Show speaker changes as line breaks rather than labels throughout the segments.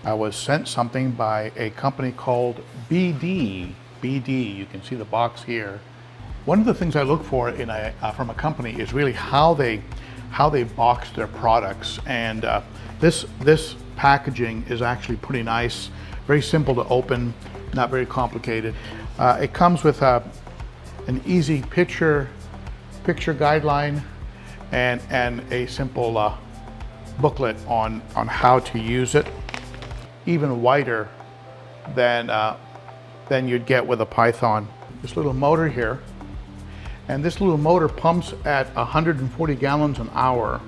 I was sent something by a company called BD. BD, you can see the box here. One of the things I look for in from a company is really how they box their products, and this packaging is actually pretty nice, very simple to open, not very complicated. It comes with an easy picture guideline and a simple booklet on how to use it, even wider than you'd get with a Python. This little motor here, and this little motor pumps at 140 gallons an hour,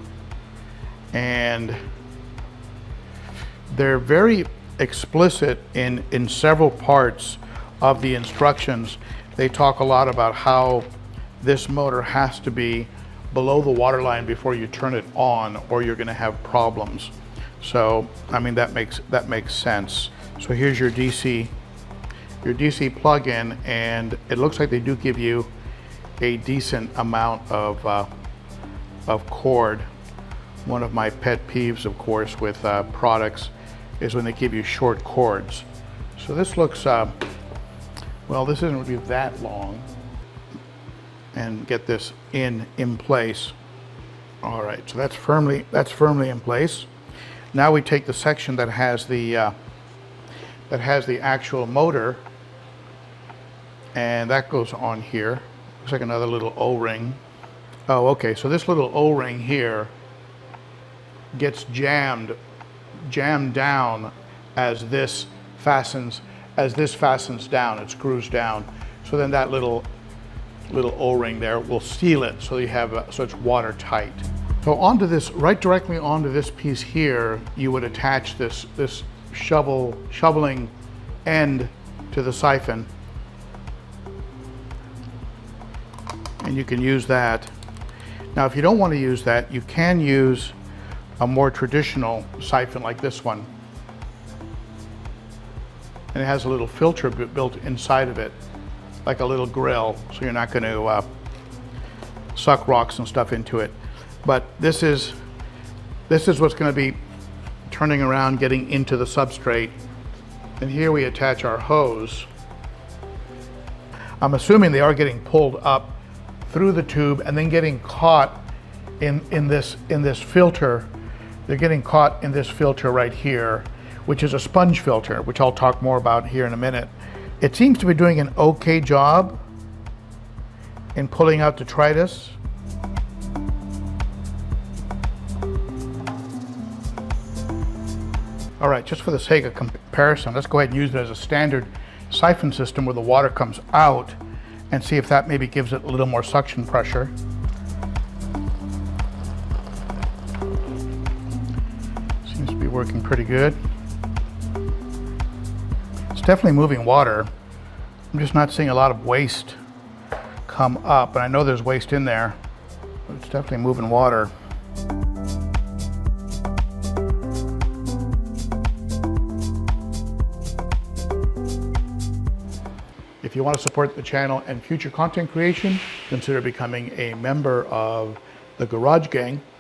and they're very explicit in several parts of the instructions. They talk a lot about how this motor has to be below the water line before you turn it on, or you're going to have problems. So I mean, that makes sense. So here's your DC plug-in, and it looks like they do give you a decent amount of cord. One of my pet peeves, of course, with products is when they give you short cords. So this looks, well, this isn't really that long. And get this in place. All right, so that's firmly in place. Now we take the section that has the actual motor, and that goes on here. Looks like another little O-ring. Oh, okay, so this little O-ring here gets jammed down as this fastens down, it screws down. So then that little O-ring there will seal it, so you have so it's watertight. So onto this, right directly onto this piece here, you would attach this shoveling end to the siphon, and you can use that. Now, if you don't want to use that, you can use a more traditional siphon like this one, and it has a little filter built inside of it, like a little grill, so you're not going to suck rocks and stuff into it. But this is what's going to be turning around, getting into the substrate. And here we attach our hose. I'm assuming they are getting pulled up through the tube and then getting caught in this filter. They're getting caught in this filter right here, which is a sponge filter, which I'll talk more about here in a minute. It seems to be doing an okay job in pulling out detritus. All right, just for the sake of comparison, let's go ahead and use it as a standard siphon system where the water comes out, and see if that maybe gives it a little more suction pressure. Seems to be working pretty good. It's definitely moving water. I'm just not seeing a lot of waste come up, and I know there's waste in there, but it's definitely moving water. If you want to support the channel and future content creation, consider becoming a member of the Garage Gang.